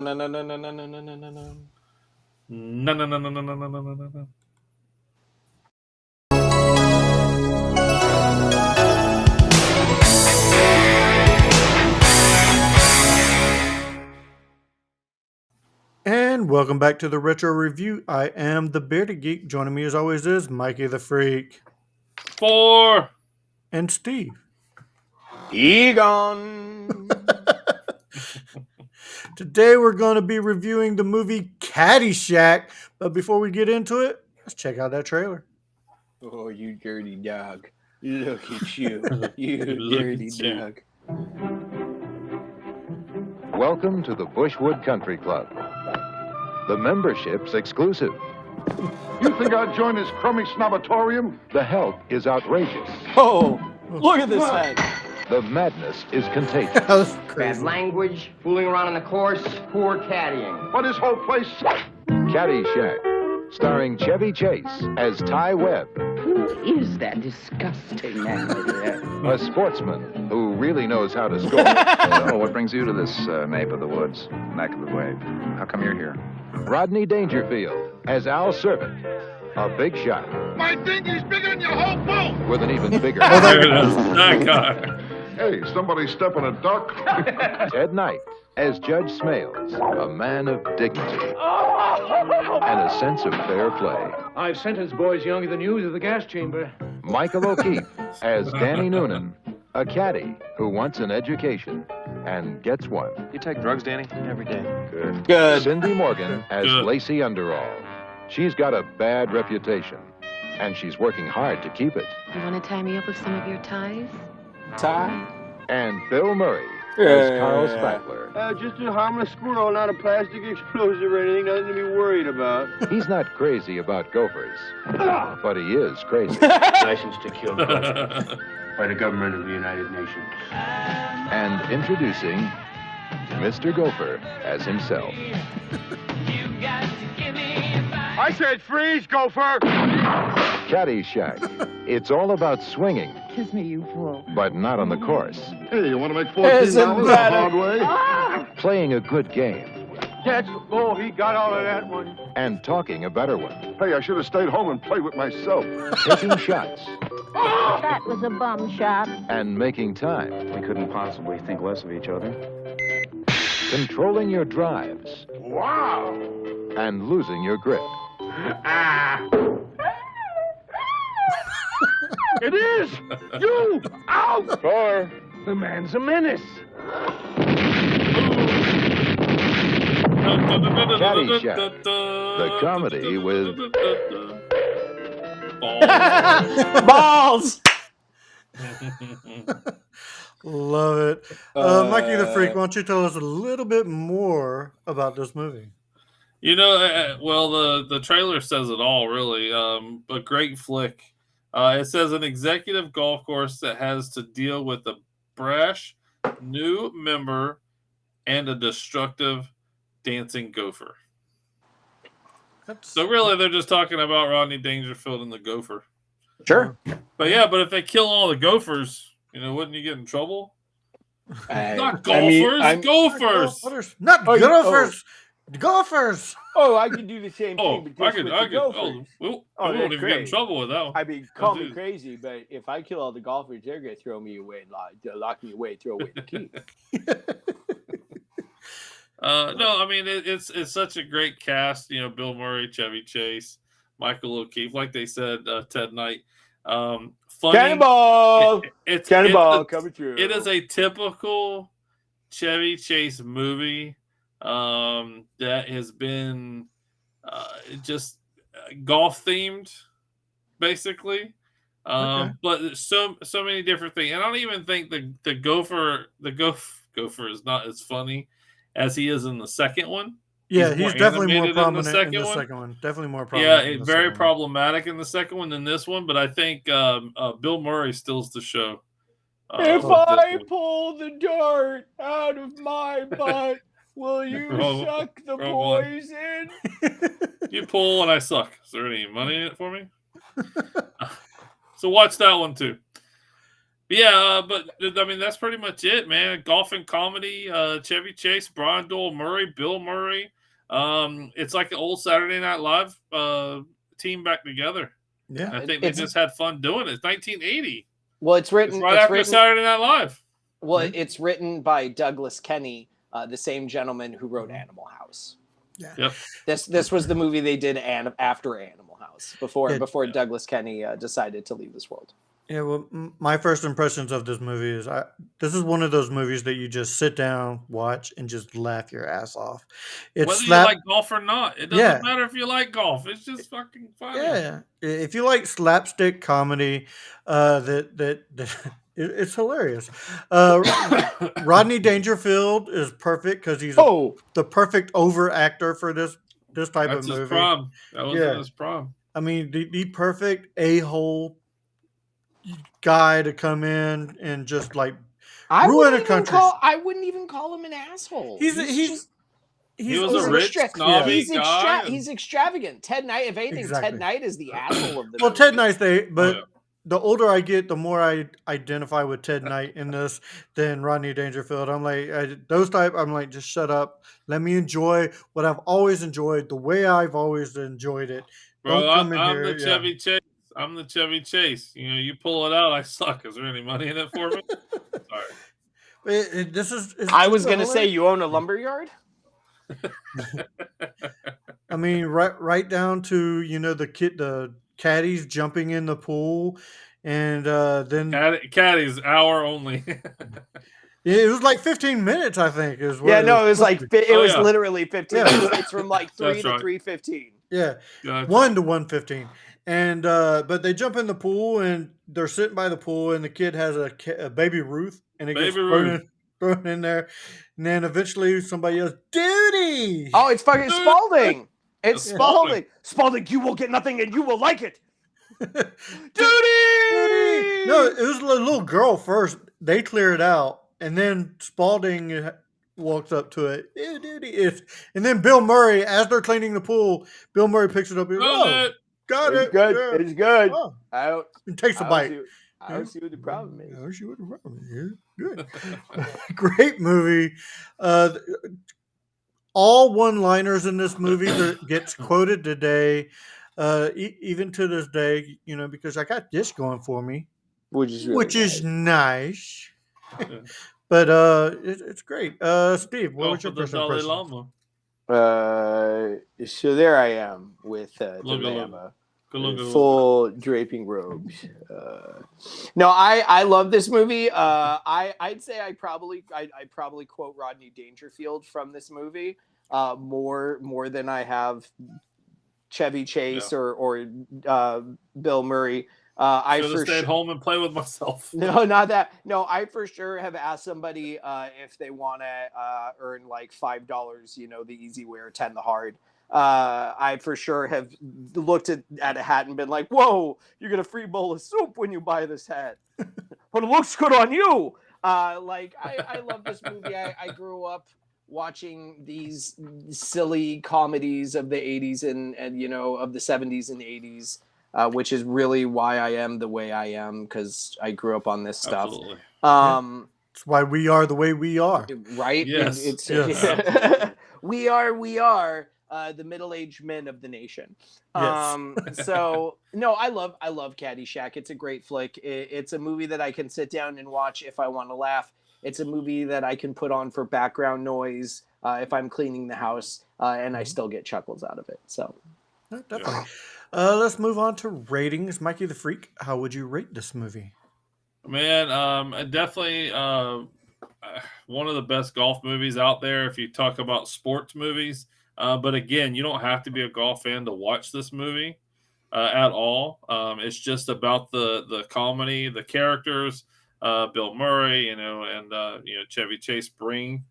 No, no, no, no, no, no, no, no, no, no. No, no, no, no, no, no, no, no, no, no. And welcome back to the Retro Review. I am the Bearded Geek. Joining me as always is Mikey the Freak 4. and Steve. Egon. Today we're going to be reviewing the movie Caddyshack. But before we get into it, let's check out that trailer. Oh, you dirty dog. Look at you. You Look dirty at you. dog. Welcome to the Bushwood Country Club. The membership's exclusive. You think I'd join this crummy snobatorium? The help is outrageous. Oh, look at this head. The madness is contagious. That was Bad crazy. language, fooling around on the course, poor caddying. But this whole place... Caddyshack, starring Chevy Chase as Ty Webb, Who is that disgusting man? a sportsman who really knows how to score. So, what brings you to this nape of the woods, neck of the wave? How come you're here? Rodney Dangerfield as Al Servant, a big shot My dinghy's bigger than your whole boat! with an even bigger There it is. That guy. Hey, somebody step on a duck? Ted Knight as Judge Smales, a man of dignity and a sense of fair play. I've sentenced boys younger than you to the gas chamber. Michael O'Keefe as Danny Noonan, a caddy who wants an education and gets one. You take drugs, Danny? Every day. Good. Good. Cindy Morgan as Good. Lacey Underall. She's got a bad reputation, and she's working hard to keep it. You want to tie me up with some of your ties? Ty. And Bill Murray as Carl Yeah. Spackler. Just a harmless squirrel, not a plastic explosive or anything, nothing to be worried about. He's not crazy about gophers, but he is crazy. License to kill by the government of the United Nations. And introducing Mr. Gopher as himself. I said freeze, gopher! Caddyshack. It's all about swinging, Kiss me, you fool. but not on the course. Hey, you want to make Isn't $14 the that hard way? Playing a good game That's, oh, he got all of that one. and talking a better one. Hey, I should have stayed home and played with myself. Taking shots That was a bum shot. and making time. We couldn't possibly think less of each other. Controlling your drives Wow! and losing your grip. It is! You! Out! Or the man's a menace. Caddyshack, the comedy with Balls. Love it. Mikey the Freak, why don't you tell us a little bit more about this movie? You know, well, the trailer says it all, really. A great flick. It says an executive golf course that has to deal with a brash new member and a destructive dancing gopher. So really, they're just talking about Rodney Dangerfield and the gopher. Sure. But yeah, but if they kill all the gophers, wouldn't you get in trouble? Not I'm- gophers. Not Oh, gophers. Gophers. Oh, I could do the same Oh, thing, but I just could. with I the could. gophers. We Oh, won't that's even get in great. trouble with that one. I mean, call me dude. crazy, but if I kill all the golfers, they're going to throw me away, lock me away, throw away the key. No, I mean it's such a great cast. Bill Murray, Chevy Chase, Michael O'Keefe, like they said, Ted Knight. Funny. Cannonball! It's Cannonball it's coming through. It is a typical Chevy Chase movie that has been just golf themed, basically. Okay. But there's so many different things, and I don't even think the gopher is not as funny as he is in the second one. Yeah, he's definitely more animated prominent in the one. second one. Definitely more Yeah, prominent. in the very second one. problematic in the second one than this one, but I think Bill Murray steals the show. If with this I one. pull the dart out of my butt, will you Wrong- suck the wrong one. poison? You pull and I suck. Is there any money in it for me? So watch that one too. Yeah, but I mean that's pretty much it, man. Golf and comedy. Chevy Chase, Brian Doyle Murray, Bill Murray. It's like an old Saturday Night Live team back together. Yeah, I think they just had fun doing it. It's 1980. Well, it's written It's right after Saturday Night Live. Well, it's written by Douglas Kenney, the same gentleman who wrote Animal House. Yeah. Yep. This was the movie they did after Animal House, before Douglas Kenney decided to leave this world. Yeah, well, my first impressions of this movie is this is one of those movies that you just sit down, watch, and just laugh your ass off. Whether you like golf or not, it doesn't matter if you like golf. It's just fucking funny. Yeah, if you like slapstick comedy, it's hilarious. Rodney Dangerfield is perfect because he's the perfect over actor for this type of movie. His prom. That was his prom. I mean, the perfect a-hole guy to come in and just like ruin a country. I wouldn't even call him an asshole. He was a rich, snobby guy. He's extravagant. Ted Knight, if anything, Ted Knight is the asshole of the movie. Ted Knight's the older I get, the more I identify with Ted Knight in this than Rodney Dangerfield. I'm like, I'm like, just shut up. Let me enjoy what I've always enjoyed, the way I've always enjoyed it. Bro, I'm the Chevy Chase. I'm the Chevy Chase. You know, you pull it out, I suck. Is there any money in it for me? Sorry. I was gonna say you own a lumberyard. I mean, right down to the caddies jumping in the pool, and then caddies hour only. It was like 15 minutes, I think. It was like it was literally 15 minutes. It's from like 3 to 3:15. Yeah, 1 to 1:15. And but they jump in the pool and they're sitting by the pool, and the kid has a baby Ruth, and it gets thrown in there, and then eventually somebody yells, "Duty!" Oh, it's fucking Spalding! It's Spalding. Spalding, you will get nothing, and you will like it. Duty! No, it was a little girl first. They clear it out, and then Spalding walks up to it. Duty! And then Bill Murray, as they're cleaning the pool, Bill Murray picks it up. Got it. Good. Yeah. It's good. Oh. Out. And takes a bite. I don't see what the problem is. I don't see what the problem is. Good. Great movie. All one-liners in this movie that gets quoted today, even to this day, because I got this going for me, which is nice. But it's great. Steve, what was your first impression? So there I am with the llama. Full draping robes. No, I love this movie. I'd say I probably quote Rodney Dangerfield from this movie more than I have Chevy Chase or Bill Murray. I should have stayed home and play with myself. No, not that. No, I for sure have asked somebody if they want to earn like $5, the easy way, or 10 the hard. I for sure have looked at a hat and been like, whoa, you get a free bowl of soup when you buy this hat. But it looks good on you. I love this movie. I grew up watching these silly comedies of the 80s and of the 70s and 80s, which is really why I am the way I am, because I grew up on this stuff. Absolutely. That's why we are the way we are. Right? Yes. We are the middle-aged men of the nation. Yes. So no, I love Caddyshack. It's a great flick. It's a movie that I can sit down and watch if I want to laugh. It's a movie that I can put on for background noise if I'm cleaning the house, and I still get chuckles out of it. So definitely. Let's move on to ratings. Mikey the Freak, how would you rate this movie? Man, definitely one of the best golf movies out there if you talk about sports movies. But again, you don't have to be a golf fan to watch this movie at all. It's just about the comedy, the characters, Bill Murray, and Chevy Chase bring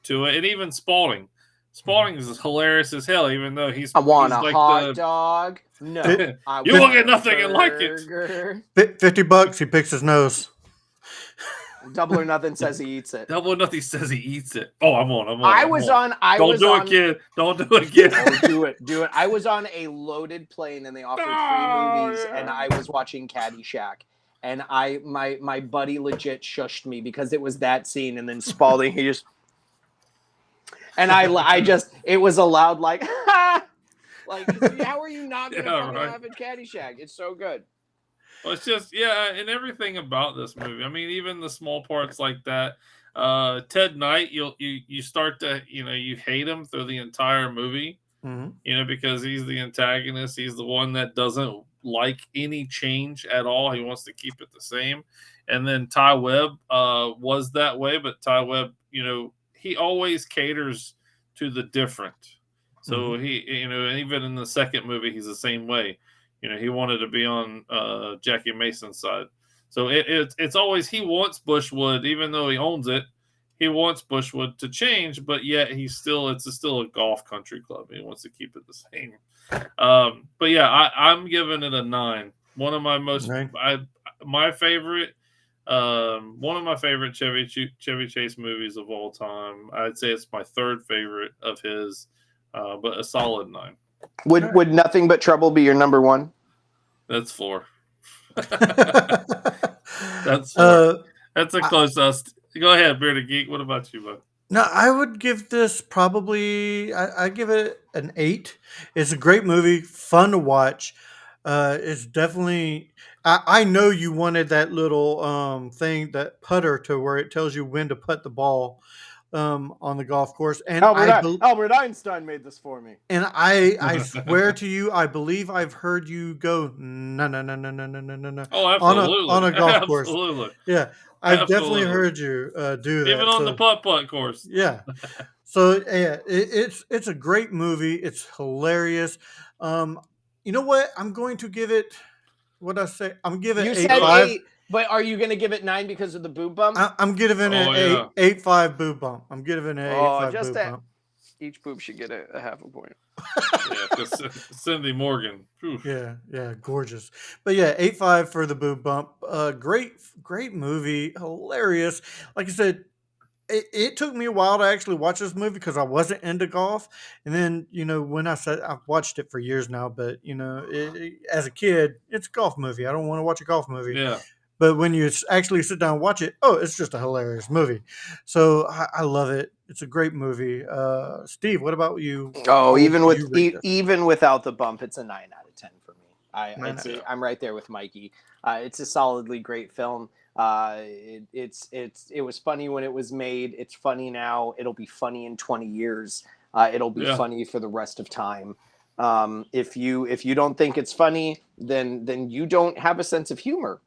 to it, and even Spalding. Spalding is hilarious as hell, even though I want he's a hot dog. No, you won't get nothing and like it. $50. He picks his nose. Double or Nothing says he eats it. Double or Nothing says he eats it. Oh, I'm on. Don't do it, kid. Don't do it, kid. Do it. I was on a loaded plane and they offered free movies, and I was watching Caddyshack. and my buddy legit shushed me because it was that scene, and then Spalding he just, and I just, it was a loud like like, how are you not gonna fucking laugh at Caddyshack? It's so good. Well, it's just and everything about this movie. I mean, even the small parts like that. Ted Knight, you start to you hate him through the entire movie. Mm-hmm. Because he's the antagonist. He's the one that doesn't like any change at all. He wants to keep it the same. And then Ty Webb was that way, but Ty Webb, he always caters to the different. So he, and even in the second movie, he's the same way. He wanted to be on Jackie Mason's side. So it's always he wants Bushwood, even though he owns it. He wants Bushwood to change, but yet it's still a golf country club. He wants to keep it the same. But yeah, I'm giving it a 9. One of my my favorite, one of my favorite Chevy Chase movies of all time. I'd say it's my third favorite of his, but a solid 9. Would Nothing But Trouble be your number 1? That's 4. That's 4. That's a close. Go ahead, Bearded Geek. What about you, bud? No, I would give this probably. I give it an 8. It's a great movie, fun to watch. It's definitely. I know you wanted that little thing, that putter, to where it tells you when to put the ball on the golf course. And Albert Einstein made this for me. And I swear to you, I believe I've heard you go no. Oh, absolutely. On a golf course. Absolutely. Yeah. I've definitely heard you do that. Even on the putt-putt course. Yeah. So yeah, it's a great movie. It's hilarious. You know what? I'm going to give it. What did I say? I'm giving it 8.5. But are you going to give it 9 because of the boob bump? I'm giving it 8.5 boob bump. I'm giving it 8.5 boob bump. Each boob should get a half a point. Yeah, Cindy Morgan. Oof. Yeah, gorgeous. But yeah, 8.5 for the boob bump. Great movie, hilarious. Like I said, it took me a while to actually watch this movie because I wasn't into golf. And then when I've watched it for years now, but as a kid, it's a golf movie. I don't want to watch a golf movie. Yeah. But when you actually sit down and watch it, it's just a hilarious movie. So I love it. It's a great movie. Steve, what about you? Oh, even without the bump, it's a 9 out of 10 for me. I'm right there with Mikey. It's a solidly great film. It was funny when it was made. It's funny now. It'll be funny in 20 years. It'll be funny for the rest of time. If you don't think it's funny, then you don't have a sense of humor.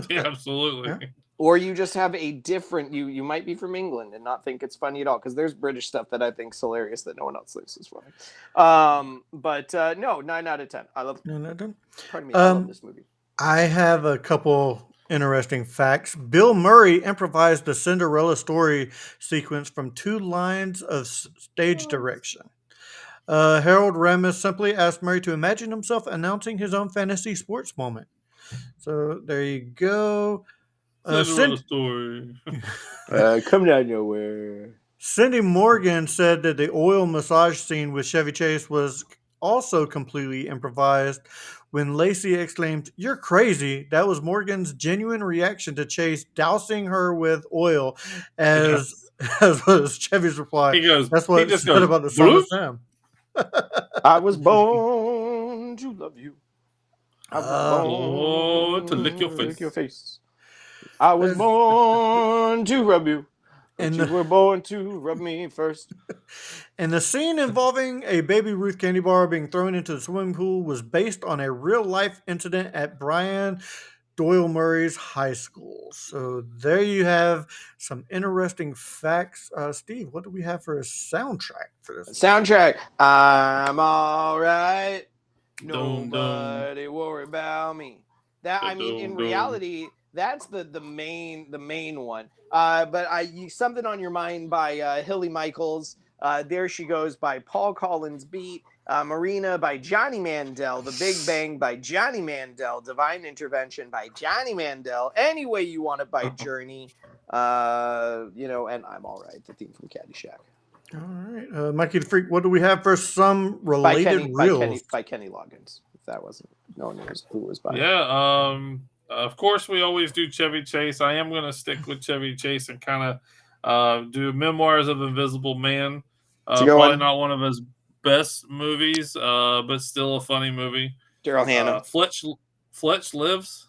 Yeah, absolutely. Yeah. Or you just have a different. You might be from England and not think it's funny at all, because there's British stuff that I think's hilarious that no one else thinks is funny. But no, 9 out of 10. I love. 9 out of 10. Pardon me. I love this movie. I have a couple interesting facts. Bill Murray improvised the Cinderella story sequence from 2 lines of stage direction. Harold Ramis simply asked Murray to imagine himself announcing his own fantasy sports moment. So there you go. Story. Come down nowhere. Cindy Morgan said that the oil massage scene with Chevy Chase was also completely improvised. When Lacey exclaimed, "You're crazy," that was Morgan's genuine reaction to Chase dousing her with oil, as was Chevy's reply. He goes, "That's what he just said goes, about the Son of Sam." I was born to love you. I was born to lick your face. I was born to rub you. And you were born to rub me first. And the scene involving a Baby Ruth candy bar being thrown into the swimming pool was based on a real-life incident at Brian Doyle Murray's high school. So there you have some interesting facts. Steve, what do we have for a soundtrack for this? Soundtrack. I'm all right. Nobody worry about me. That, I mean, in reality, that's the main one. But Something on Your Mind by Hilly Michaels. There She Goes by Paul Collins Beat. Marina by Johnny Mandel. The Big Bang by Johnny Mandel. Divine Intervention by Johnny Mandel. Any Way You Want It by Journey. And I'm All Right, the theme from Caddyshack. All right. Mikey the Freak, what do we have for some related reels? By Kenny Loggins. If that wasn't, no one knows who it was by. Yeah, Of course, we always do Chevy Chase. I am going to stick with Chevy Chase and kind of do Memoirs of Invisible Man. Probably not one of his best movies, but still a funny movie. Daryl Hannah. Fletch Lives.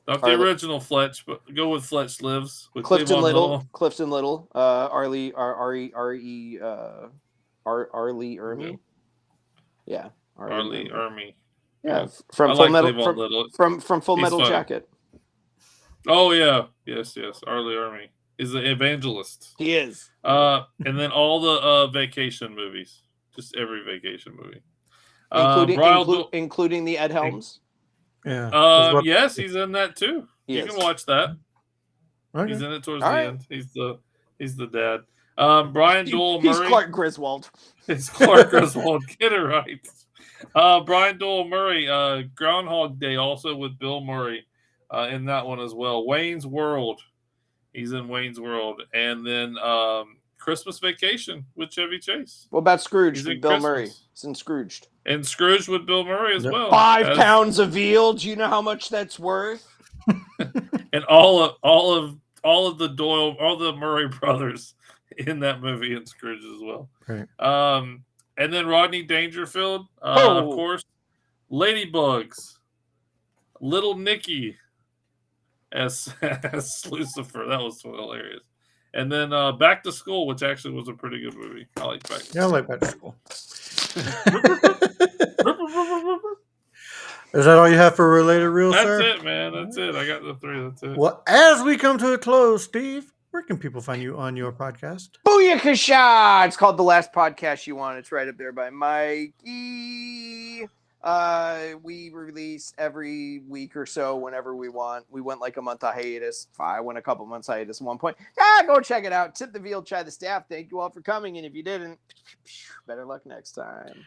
Not the original Fletch, but go with Fletch Lives. With Clifton Little. Arlie Ermey. Yeah. Arlie Ermey. Yeah, from Full Metal. From Full Metal Jacket. Oh yeah, yes. Arlie Ermey is the evangelist. He is. And then all the vacation movies, just every vacation movie, including the Ed Helms. Yeah. Yes, he's in that too. You can watch that. Okay. He's in it towards the end. He's the dad. Brian Doyle Murray. He's Clark Griswold. It's Clark Griswold. Get it right. Brian Doyle Murray, Groundhog Day, also with Bill Murray in that one as well. Wayne's World. He's in Wayne's World. And then Christmas Vacation with Chevy Chase. What about Scrooge with Bill Murray? He's in Scrooged. And Scrooge with Bill Murray as well. 5 pounds of veal. Do you know how much that's worth? And all of the Doyle, all the Murray brothers in that movie in Scrooge as well. Right. And then Rodney Dangerfield, of course. Ladybugs. Little Nicky as Lucifer. That was hilarious. And then Back to School, which actually was a pretty good movie. I like Back to School. Yeah, I like Back to School. Is that all you have for Related Reels, sir? That's it, man. That's it. I got the 3. That's it. Well, as we come to a close, Steve, where can people find you on your podcast? Booyakasha! It's called The Last Podcast You Want. It's right up there by Mikey. We release every week or so whenever we want. We went like a month of hiatus. I went a couple months hiatus at one point. Go check it out. Tip the veal, chai the staff. Thank you all for coming. And if you didn't, better luck next time.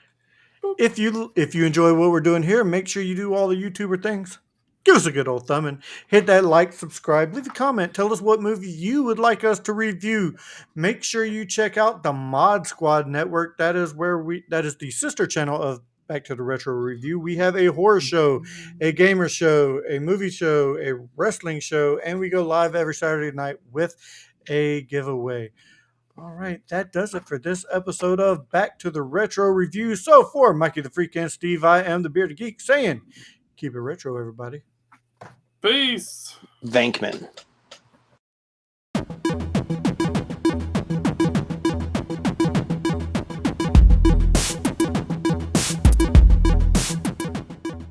If you enjoy what we're doing here, make sure you do all the YouTuber things. Give us a good old thumb and hit that like, subscribe, leave a comment. Tell us what movie you would like us to review. Make sure you check out the Mod Squad Network. That is the sister channel of Back to the Retro Review. We have a horror show, a gamer show, a movie show, a wrestling show, and we go live every Saturday night with a giveaway. All right, that does it for this episode of Back to the Retro Review. So for Mikey the Freak and Steve, I am the Bearded Geek saying, keep it retro, everybody. Peace. Vankman.